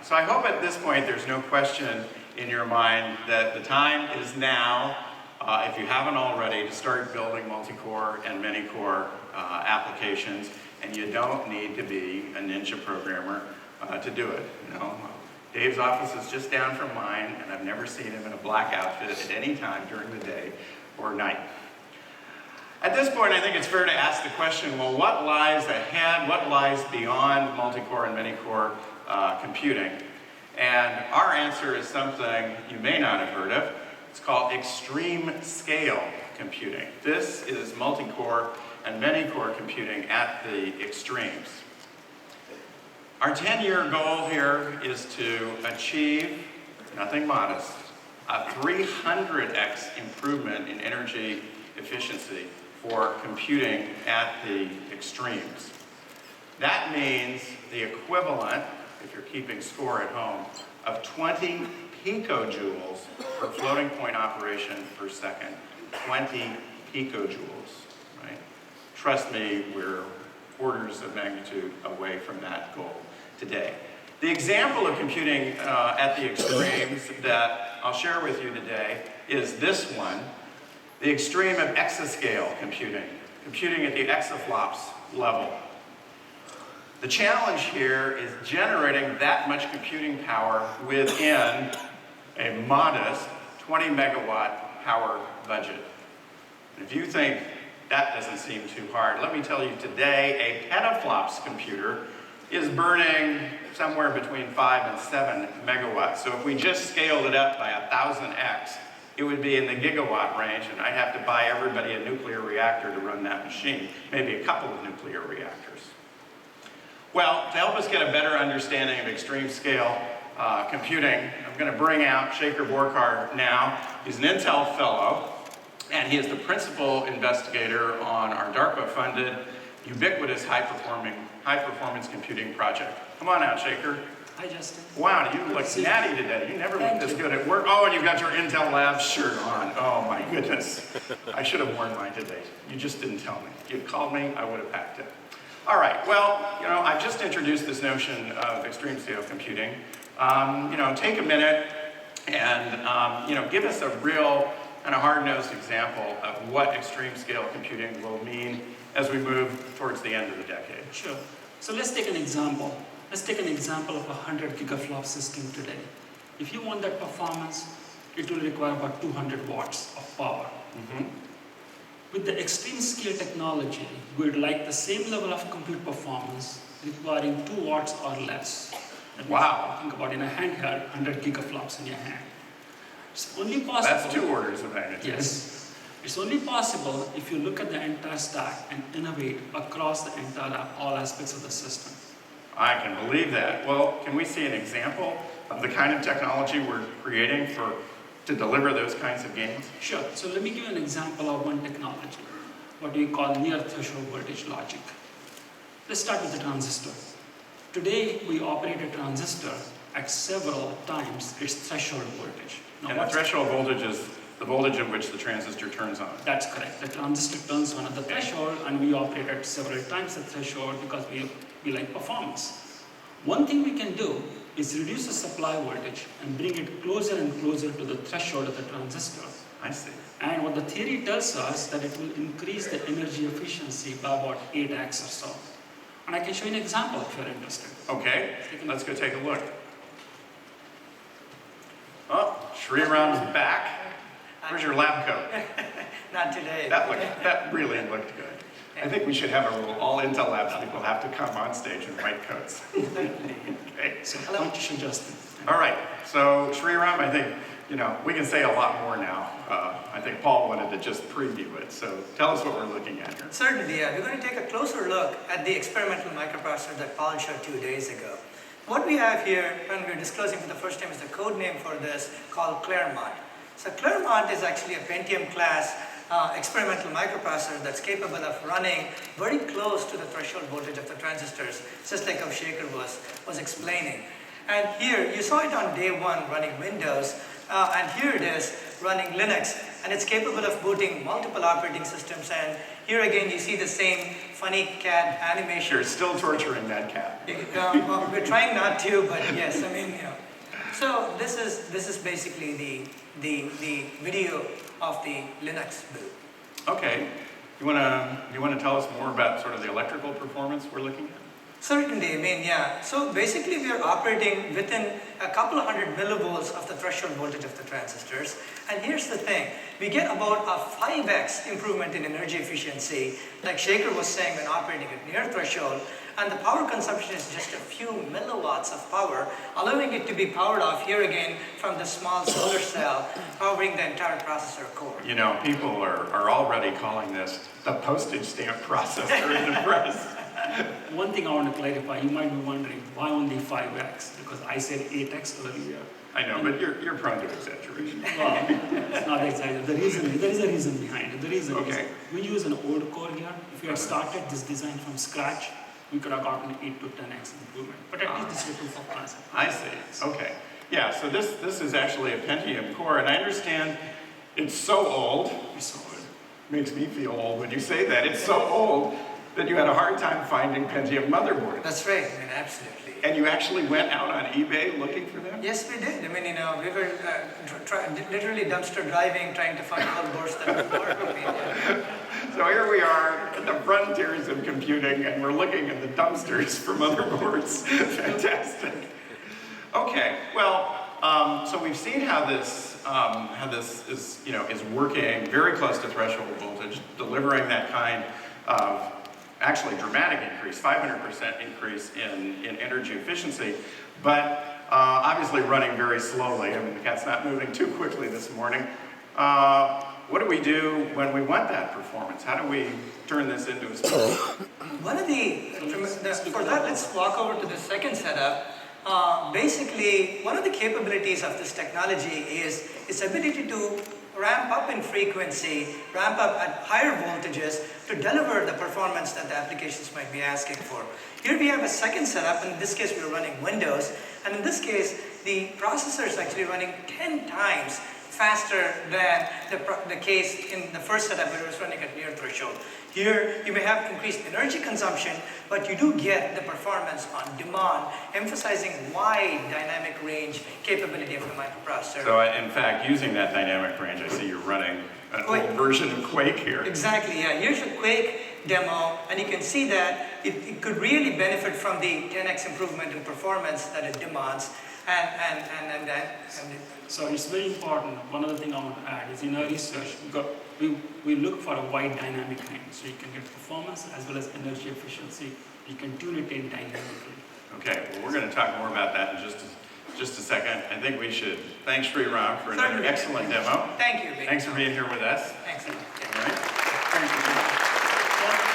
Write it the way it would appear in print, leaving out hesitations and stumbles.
So I hope at this point there's no question in your mind that the time is now, if you haven't already, to start building multi-core and many-core applications, and you don't need to be a ninja programmer to do it. You know, Dave's office is just down from mine, and I've never seen him in a black outfit at any time during the day or night. At this point, I think it's fair to ask the question, well, what lies ahead? What lies beyond multi-core and many-core computing? And our answer is something you may not have heard of. It's called extreme scale computing. This is multi-core and many-core computing at the extremes. Our 10-year goal here is to achieve, nothing modest, a 300x improvement in energy efficiency for computing at the extremes. That means the equivalent, if you're keeping score at home, of 20 picojoules per floating point operation per second. 20 picojoules, right? Trust me, we're orders of magnitude away from that goal today. The example of computing at the extremes that I'll share with you today is this one, the extreme of exascale computing, computing at the ExaFLOPS level. The challenge here is generating that much computing power within a modest 20 megawatt power budget. And if you think that doesn't seem too hard, let me tell you today, a petaflops computer is burning somewhere between 5 and 7 megawatts. So if we just scaled it up by 1,000x, it would be in the gigawatt range, and I'd have to buy everybody a nuclear reactor to run that machine, maybe a couple of nuclear reactors. Well, to help us get a better understanding of extreme scale computing, I'm going to bring out Shaker Borkar now. He's an Intel fellow, and he is the principal investigator on our DARPA-funded, ubiquitous high-performance computing project. Come on out, Shaker. Hi, Justin. Wow, you look natty today. You never looked this good at work. Oh, and you've got your Intel Labs shirt on. Oh, my goodness. I should have worn mine today. You just didn't tell me. If you'd called me, I would have packed it. All right, well, you know, I've just introduced this notion of extreme scale computing. You know, take a minute and, you know, give us a real kind of hard-nosed example of what extreme scale computing will mean as we move towards the end of the decade. Sure. So let's take an example. Let's take an example of a 100 gigaflop system today. If you want that performance, it will require about 200 watts of power. Mm-hmm. With the extreme scale technology, we'd like the same level of compute performance requiring 2 watts or less. Wow. Think about in a handheld, 100 gigaflops in your hand. It's only possible. That's 2 orders of magnitude. Yes. It's only possible if you look at the entire stack and innovate across the entire all aspects of the system. I can believe that. Well, can we see an example of the kind of technology we're creating to deliver those kinds of gains? Sure. So let me give you an example of one technology, what we call near threshold voltage logic. Let's start with the transistor. Today, we operate a transistor at several times its threshold voltage. Now, and the threshold voltage is the voltage at which the transistor turns on. That's correct. The transistor turns on at the threshold, and we operate at several times the threshold because we like performance. One thing we can do is reduce the supply voltage and bring it closer and closer to the threshold of the transistor. I see. And what the theory tells us that it will increase the energy efficiency by about 8x or so. And I can show you an example if you're interested. Okay, let's go take a look. Oh, Sriram's back. Where's your lab coat? Not today. That really looked good. I think we should have a rule. All Intel Labs people have to come on stage in white coats. Okay. So why don't you show Justin? All right. So Sriram, I think, you know, we can say a lot more now. I think Paul wanted to just preview it. So tell us what we're looking at here. Certainly, yeah. We're going to take a closer look at the experimental microprocessor that Paul showed 2 days ago. What we have here, when we're disclosing for the first time, is the code name for this called Claremont. So Claremont is actually a Pentium class experimental microprocessor that's capable of running very close to the threshold voltage of the transistors, just like how Shaker was explaining. And here, you saw it on day 1 running Windows, and here it is running Linux, and it's capable of booting multiple operating systems. And here again, you see the same funny cat animation. You're still torturing that cat. Well, we're trying not to, but yes, I mean, So this is basically the video of the Linux boot. Okay. You wanna tell us more about sort of the electrical performance we're looking at? Certainly, I mean, yeah. So basically we are operating within a couple of hundred millivolts of the threshold voltage of the transistors. And here's the thing, we get about a 5x improvement in energy efficiency, like Shaker was saying, when operating at near threshold. And the power consumption is just a few milliwatts of power, allowing it to be powered off here again from the small solar cell, powering the entire processor core. You know, people are already calling this the postage stamp processor in the press. One thing I want to clarify, you might be wondering, why only 5x? Because I said 8x earlier. I know, but you're prone to exaggeration. Well, it's not exciting. There is a reason behind it. The reason Okay. is we use an old core here. If we had started this design from scratch, we could have gotten 8 to 10x improvement. But at least this is proof of concept. I see. Okay. Yeah, so this is actually a Pentium core, and I understand it's so old, It's so good. makes me feel old when you say that, it's so old that you had a hard time finding Pentium motherboards. That's right, I mean, absolutely. And you actually went out on eBay looking for them? Yes, we did. I mean, you know, we were literally dumpster driving, trying to find all boards that would work. I mean, So here we are at the frontiers of computing, and we're looking at the dumpsters for motherboards. Fantastic. Okay, well, so we've seen how this is working very close to threshold voltage, delivering that kind of actually dramatic increase, 500% increase in energy efficiency, but obviously running very slowly. I mean, the cat's not moving too quickly this morning. What do we do when we want that performance? How do we turn this into a sport? One of for that, let's walk over to the second setup. Basically, one of the capabilities of this technology is its ability to ramp up in frequency, ramp up at higher voltages to deliver the performance that the applications might be asking for. Here we have a second setup, and in this case we're running Windows, and in this case the processor is actually running 10 times faster than the case in the first setup where it was running at near threshold. Here, you may have increased energy consumption, but you do get the performance on demand, emphasizing wide dynamic range capability of the microprocessor. So in fact, using that dynamic range, I see you're running an old version of Quake here. Exactly, yeah. Here's a Quake demo, and you can see that it could really benefit from the 10x improvement in performance that it demands. So it's very important. One other thing I want to add is in our research, we look for a wide dynamic range, so you can get performance as well as energy efficiency. You can tune it in dynamically. Okay, well, we're going to talk more about that in just a second. I think we should thank Sri Ram for another excellent demo. Thank you. Thanks for being here with us.